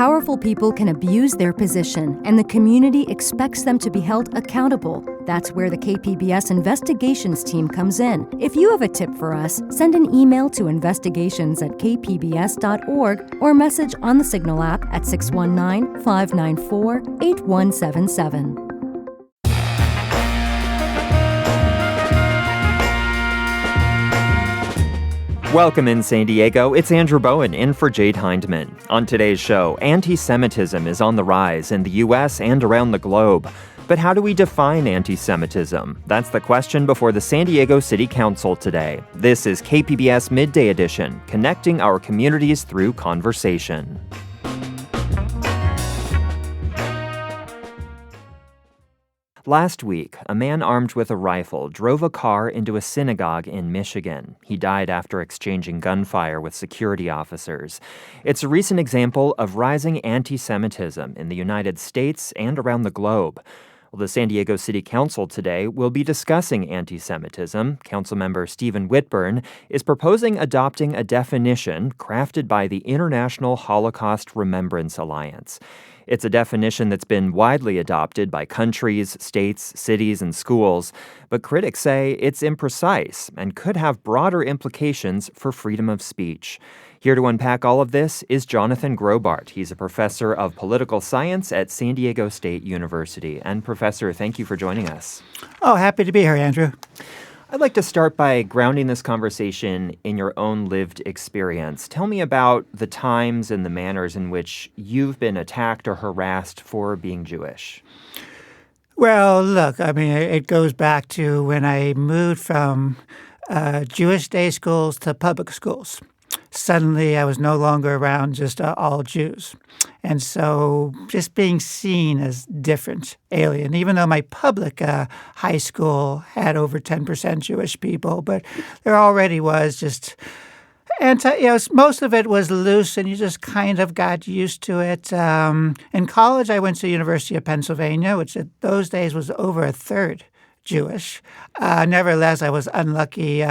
Powerful people can abuse their position, and the community expects them to be held accountable. That's where the KPBS investigations team comes in. If you have a tip for us, send an email to investigations@kpbs.org or message on the Signal app at 619-594-8177. Welcome in San Diego. It's Andrew Bowen in for Jade Hindman. On today's show, anti-Semitism is on the rise in the U.S. and around the globe. But how do we define anti-Semitism? That's the question before the San Diego City Council today. This is KPBS Midday Edition, connecting our communities through conversation. Last week, a man armed with a rifle drove a car into a synagogue in Michigan. He died after exchanging gunfire with security officers. It's a recent example of rising anti-Semitism in the United States and around the globe. Well, the San Diego City Council today will be discussing anti-Semitism. Councilmember Stephen Whitburn is proposing adopting a definition crafted by the International Holocaust Remembrance Alliance. It's a definition that's been widely adopted by countries, states, cities, and schools, but critics say it's imprecise and could have broader implications for freedom of speech. Here to unpack all of this is Jonathan Grobart. He's a professor of political science at San Diego State University. And Professor, thank you for joining us. Oh, happy to be here, Andrew. I'd like to start by grounding this conversation in your own lived experience. Tell me about the times and the manners in which you've been attacked or harassed for being Jewish. Well, look, it goes back to when I moved from Jewish day schools to public schools. Suddenly, I was no longer around just all Jews. And so just being seen as different, alien, even though my public high school had over 10% Jewish people, but there already was just most of it was loose, and you just kind of got used to it. In college, I went to the University of Pennsylvania, which at those days was over a third Jewish. Nevertheless, I was unlucky.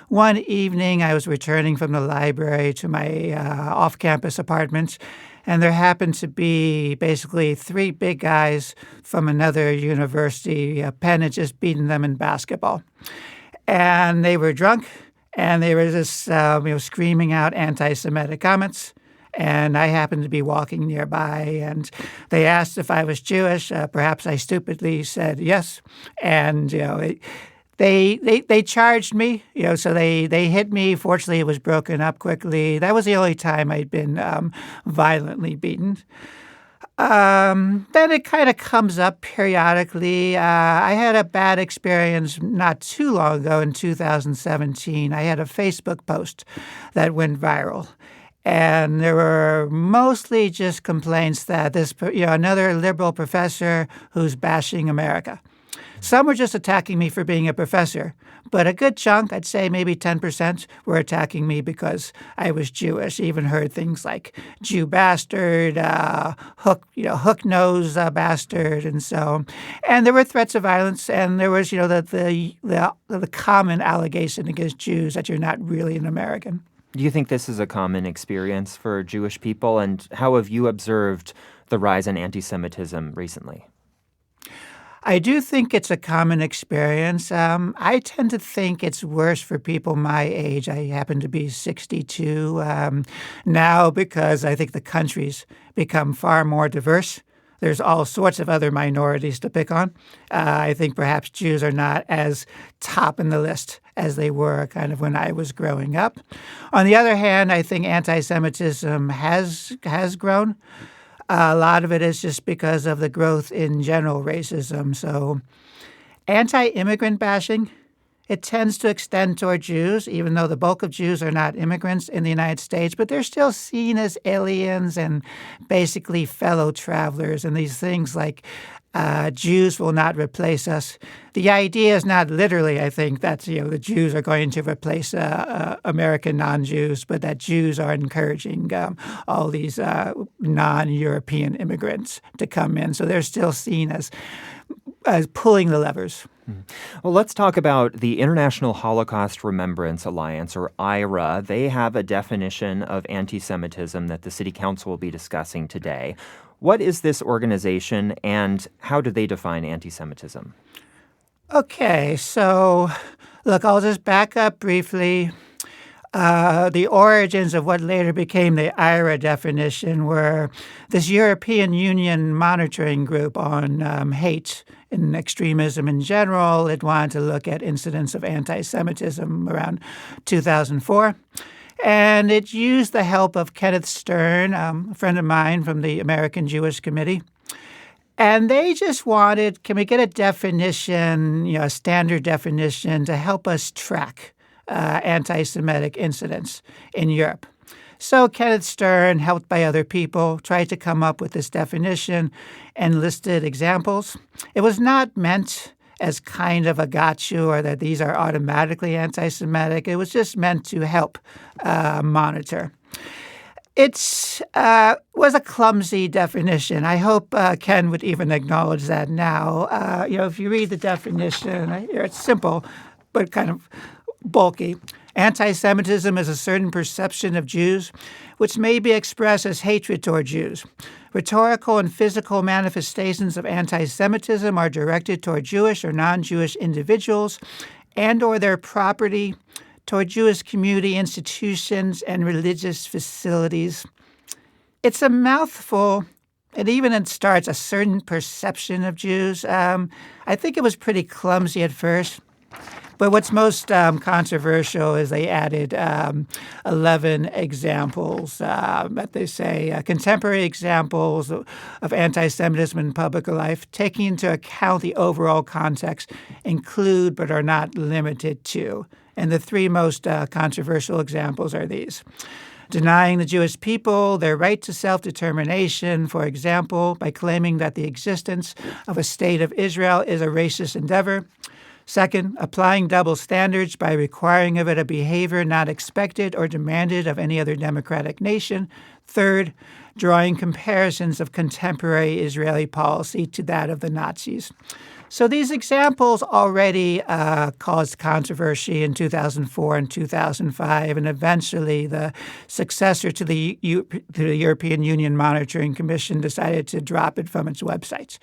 One evening, I was returning from the library to my off-campus apartment, and there happened to be basically three big guys from another university. Penn had just beaten them in basketball. And they were drunk, and they were just screaming out anti-Semitic comments. And I happened to be walking nearby, and they asked if I was Jewish. Perhaps I stupidly said yes. And, they charged me, so they hit me. Fortunately, it was broken up quickly. That was the only time I'd been violently beaten. Then it kind of comes up periodically. I had a bad experience not too long ago in 2017. I had a Facebook post that went viral. And there were mostly just complaints that another liberal professor who's bashing America. Some were just attacking me for being a professor, but a good chunk, I'd say maybe 10%, were attacking me because I was Jewish. Even heard things like Jew bastard, hook nose bastard, and so. And there were threats of violence, and there was the common allegation against Jews that you're not really an American. Do you think this is a common experience for Jewish people? And how have you observed the rise in anti-Semitism recently? I do think it's a common experience. I tend to think it's worse for people my age. I happen to be 62 now because I think the country's become far more diverse. There's all sorts of other minorities to pick on. I think perhaps Jews are not as top in the list as they were kind of when I was growing up. On the other hand, I think anti-Semitism has grown. A lot of it is just because of the growth in general racism. So anti-immigrant bashing, it tends to extend toward Jews, even though the bulk of Jews are not immigrants in the United States, but they're still seen as aliens and basically fellow travelers. And these things like Jews will not replace us. The idea is not literally, I think, that the Jews are going to replace American non-Jews, but that Jews are encouraging all these non-European immigrants to come in. So they're still seen as pulling the levers. Well, let's talk about the International Holocaust Remembrance Alliance, or IHRA. They have a definition of anti-Semitism that the City Council will be discussing today. What is this organization, and how do they define anti-Semitism? Okay, so look, I'll just back up briefly. The origins of what later became the IHRA definition were this European Union monitoring group on hate and extremism in general. It wanted to look at incidents of anti-Semitism around 2004. And it used the help of Kenneth Stern, a friend of mine from the American Jewish Committee. And they just wanted, can we get a definition, a standard definition to help us track anti-Semitic incidents in Europe? So Kenneth Stern, helped by other people, tried to come up with this definition and listed examples. It was not meant as kind of a gotcha or that these are automatically anti-Semitic. It was just meant to help monitor. It was a clumsy definition. I hope Ken would even acknowledge that now. If you read the definition, it's simple but kind of bulky. Anti-Semitism is a certain perception of Jews which may be expressed as hatred toward Jews. Rhetorical and physical manifestations of anti-Semitism are directed toward Jewish or non-Jewish individuals and or their property, toward Jewish community institutions and religious facilities. It's a mouthful. It starts a certain perception of Jews. I think it was pretty clumsy at first. But what's most controversial is they added 11 examples that they say contemporary examples of anti-Semitism in public life, taking into account the overall context, include but are not limited to. And the three most controversial examples are these. Denying the Jewish people their right to self-determination, for example, by claiming that the existence of a state of Israel is a racist endeavor. Second, applying double standards by requiring of it a behavior not expected or demanded of any other democratic nation. Third, drawing comparisons of contemporary Israeli policy to that of the Nazis. So these examples already caused controversy in 2004 and 2005, and eventually the successor to the European Union Monitoring Commission decided to drop it from its websites.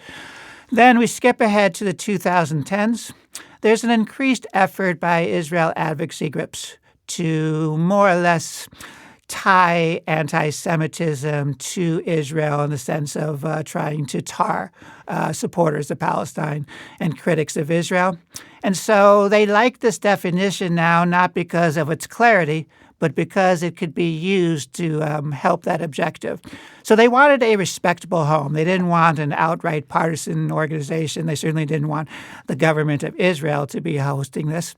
Then we skip ahead to the 2010s. There's an increased effort by Israel advocacy groups to more or less tie anti-Semitism to Israel in the sense of trying to tar supporters of Palestine and critics of Israel. And so they like this definition now, not because of its clarity, but because it could be used to help that objective. So they wanted a respectable home. They didn't want an outright partisan organization. They certainly didn't want the government of Israel to be hosting this.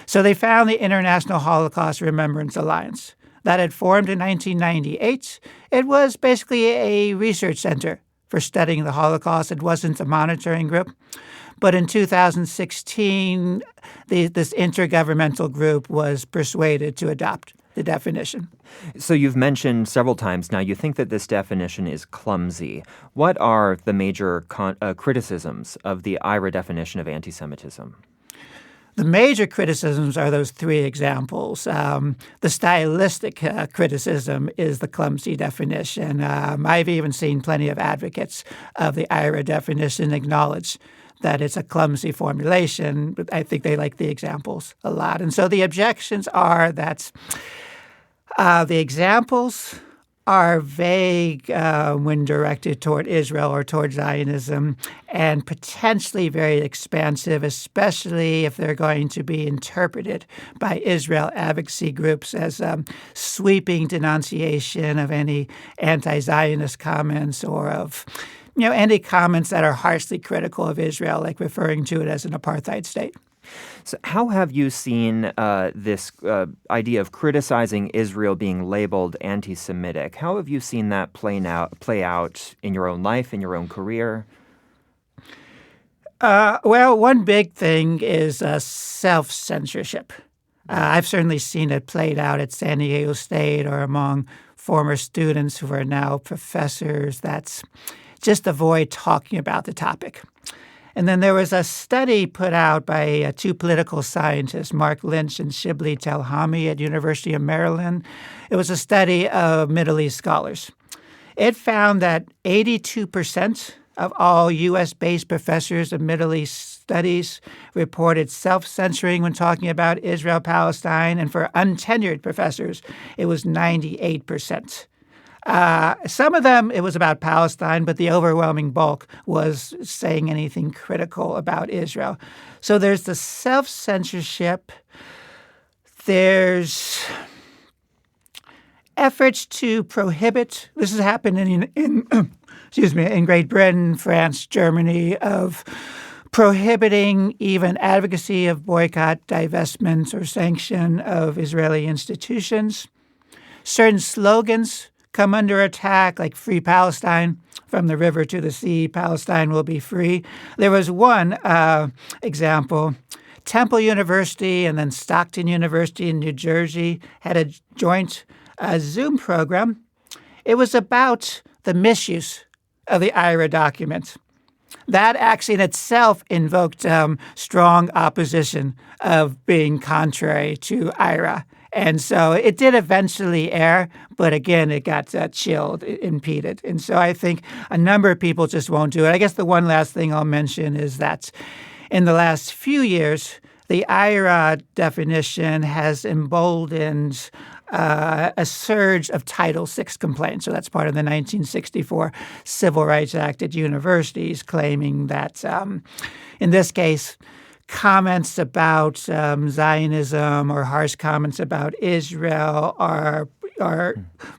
So they found the International Holocaust Remembrance Alliance. That had formed in 1998. It was basically a research center for studying the Holocaust. It wasn't a monitoring group. But in 2016, this intergovernmental group was persuaded to adopt the definition. So you've mentioned several times now you think that this definition is clumsy. What are the major criticisms of the IHRA definition of anti-Semitism? The major criticisms are those three examples. The stylistic criticism is the clumsy definition. I've even seen plenty of advocates of the IHRA definition acknowledge that it's a clumsy formulation, but I think they like the examples a lot. And so the objections are that the examples are vague when directed toward Israel or toward Zionism, and potentially very expansive, especially if they're going to be interpreted by Israel advocacy groups as sweeping denunciation of any anti-Zionist comments or of any comments that are harshly critical of Israel, like referring to it as an apartheid state. So how have you seen this idea of criticizing Israel being labeled anti-Semitic? How have you seen that play out in your own life, in your own career? Well, one big thing is self-censorship. I've certainly seen it played out at San Diego State or among former students who are now professors. That's just avoid talking about the topic. And then there was a study put out by two political scientists, Mark Lynch and Shibli Telhami at University of Maryland. It was a study of Middle East scholars. It found that 82% of all U.S.-based professors of Middle East studies reported self-censoring when talking about Israel-Palestine, and for untenured professors, it was 98%. Some of them, it was about Palestine, but the overwhelming bulk was saying anything critical about Israel. So there's the self-censorship. There's efforts to prohibit. This has happened in Great Britain, France, Germany, of prohibiting even advocacy of boycott, divestment, or sanction of Israeli institutions. Certain slogans come under attack, like Free Palestine, from the river to the sea, Palestine will be free. There was one example. Temple University and then Stockton University in New Jersey had a joint Zoom program. It was about the misuse of the IHRA document. That actually in itself invoked strong opposition of being contrary to IHRA. And so it did eventually air, but again, it got chilled, impeded. And so I think a number of people just won't do it. I guess the one last thing I'll mention is that in the last few years, the IHRA definition has emboldened a surge of Title VI complaints. So that's part of the 1964 Civil Rights Act at universities, claiming that, in this case, comments about Zionism or harsh comments about Israel are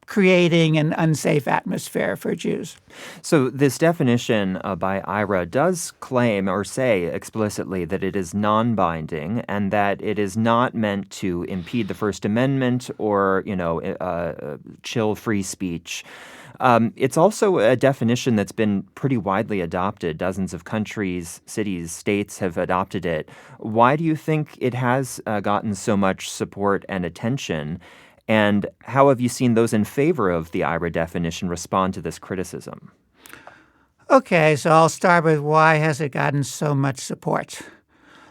creating an unsafe atmosphere for Jews. So this definition by IHRA does claim or say explicitly that it is non-binding and that it is not meant to impede the First Amendment or, chill free speech. It's also a definition that's been pretty widely adopted. Dozens of countries, cities, states have adopted it. Why do you think it has gotten so much support and attention? And how have you seen those in favor of the IHRA definition respond to this criticism? Okay, so I'll start with why has it gotten so much support?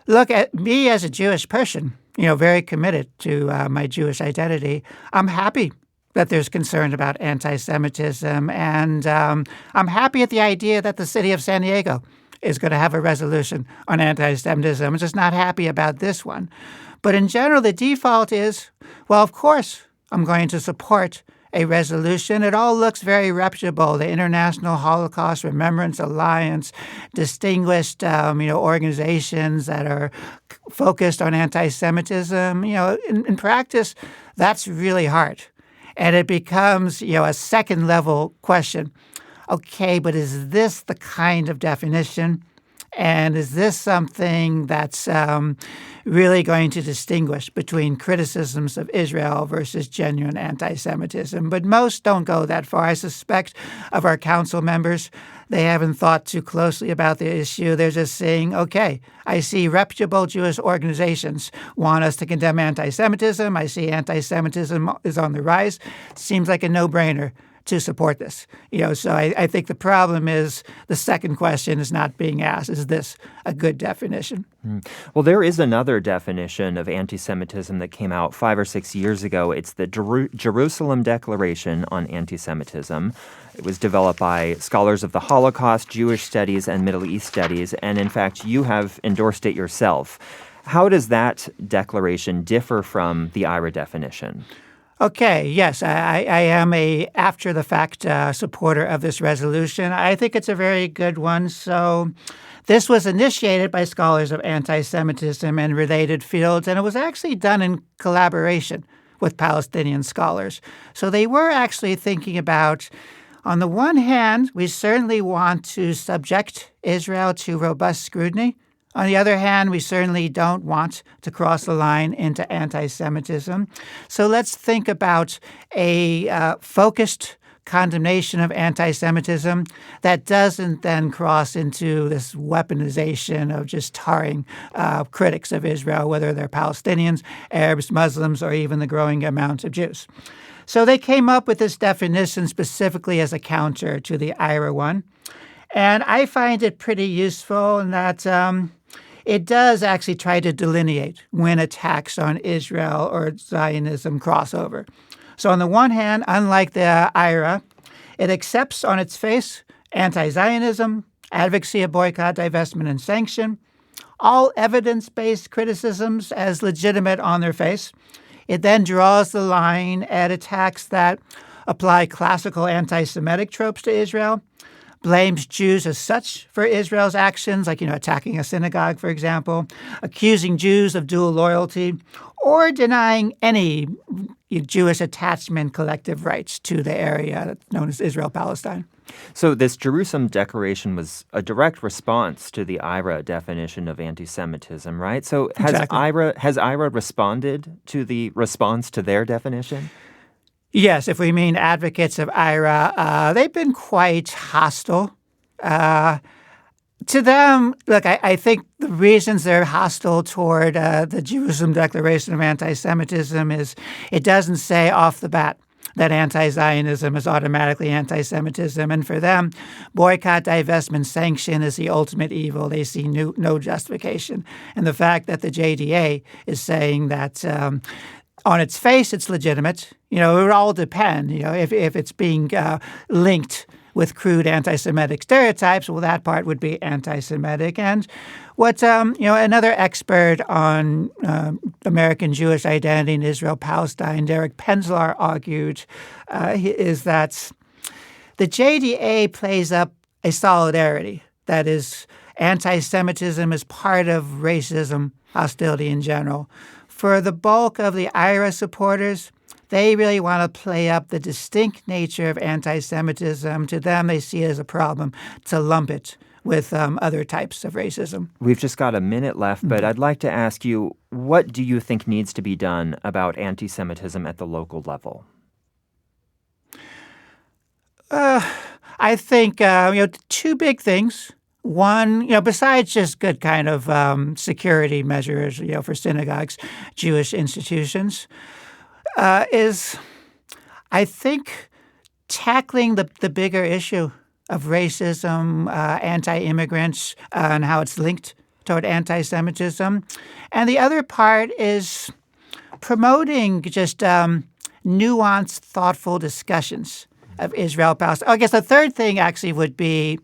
Look, at me as a Jewish person, very committed to my Jewish identity, I'm happy that there's concern about anti-Semitism, and I'm happy at the idea that the city of San Diego is going to have a resolution on anti-Semitism. I'm just not happy about this one. But in general, the default is, well, of course, I'm going to support a resolution. It all looks very reputable. The International Holocaust Remembrance Alliance, distinguished, organizations that are focused on anti-Semitism. In practice, that's really hard. And it becomes, a second-level question. Okay, but is this the kind of definition? And is this something that's really going to distinguish between criticisms of Israel versus genuine anti-Semitism? But most don't go that far. I suspect of our council members, they haven't thought too closely about the issue. They're just saying, okay, I see reputable Jewish organizations want us to condemn anti-Semitism. I see anti-Semitism is on the rise. Seems like a no-brainer to support this. So I think the problem is the second question is not being asked, is this a good definition? Well, there is another definition of anti-Semitism that came out 5 or 6 years ago. It's the Jerusalem Declaration on Anti-Semitism. It was developed by scholars of the Holocaust, Jewish studies, and Middle East studies. And in fact, you have endorsed it yourself. How does that declaration differ from the IHRA definition? Okay, yes, I am a after-the-fact supporter of this resolution. I think it's a very good one. So this was initiated by scholars of anti-Semitism and related fields, and it was actually done in collaboration with Palestinian scholars. So they were actually thinking about, on the one hand, we certainly want to subject Israel to robust scrutiny. On the other hand, we certainly don't want to cross the line into anti-Semitism. So let's think about a focused condemnation of anti-Semitism that doesn't then cross into this weaponization of just tarring critics of Israel, whether they're Palestinians, Arabs, Muslims, or even the growing amount of Jews. So they came up with this definition specifically as a counter to the IHRA one. And I find it pretty useful in that it does actually try to delineate when attacks on Israel or Zionism cross over. So on the one hand, unlike the IHRA, it accepts on its face anti-Zionism, advocacy of boycott, divestment, and sanction, all evidence-based criticisms as legitimate on their face. It then draws the line at attacks that apply classical anti-Semitic tropes to Israel, blames Jews as such for Israel's actions, like, attacking a synagogue, for example, accusing Jews of dual loyalty, or denying any Jewish attachment collective rights to the area known as Israel-Palestine. So this Jerusalem Declaration was a direct response to the IHRA definition of anti-Semitism, right? So has IHRA responded to the response to their definition? Yes, if we mean advocates of IHRA, they've been quite hostile. To them, look, I think the reasons they're hostile toward the Jerusalem Declaration of Anti-Semitism is it doesn't say off the bat that anti-Zionism is automatically anti-Semitism. And for them, boycott, divestment, sanction is the ultimate evil. They see no justification. And the fact that the JDA is saying that on its face it's legitimate, it would all depend. If it's being linked with crude anti-Semitic stereotypes, well, that part would be anti-Semitic. And what another expert on American Jewish identity in Israel-Palestine, Derek Penzlar, argued is that the JDA plays up a solidarity. That is, anti-Semitism is part of racism, hostility in general. For the bulk of the IHRA supporters, they really want to play up the distinct nature of anti-Semitism. To them, they see it as a problem to lump it with other types of racism. We've just got a minute left, but I'd like to ask you, what do you think needs to be done about anti-Semitism at the local level? I think two big things. One, besides just good kind of security measures, for synagogues, Jewish institutions, is, I think, tackling the bigger issue of racism, anti-immigrants, and how it's linked toward anti-Semitism. And the other part is promoting just nuanced, thoughtful discussions of Israel-Palestine. I guess the third thing actually would be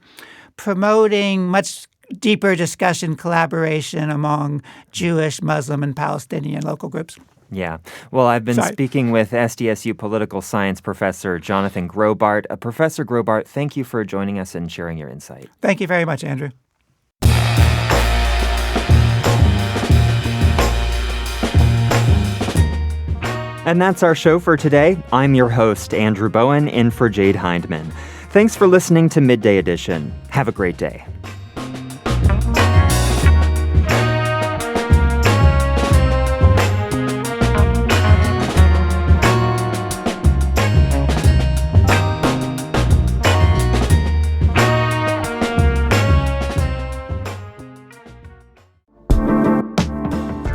promoting much deeper discussion, collaboration among Jewish, Muslim, and Palestinian local groups. Yeah. Well, I've been speaking with SDSU political science professor Jonathan Grobart. Professor Grobart, thank you for joining us and sharing your insight. Thank you very much, Andrew. And that's our show for today. I'm your host, Andrew Bowen, in for Jade Hindman. Thanks for listening to Midday Edition. Have a great day.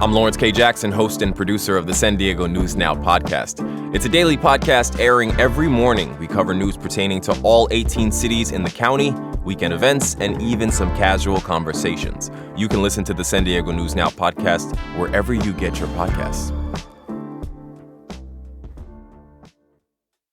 I'm Lawrence K. Jackson, host and producer of the San Diego News Now podcast. It's a daily podcast airing every morning. We cover news pertaining to all 18 cities in the county, weekend events, and even some casual conversations. You can listen to the San Diego News Now podcast wherever you get your podcasts.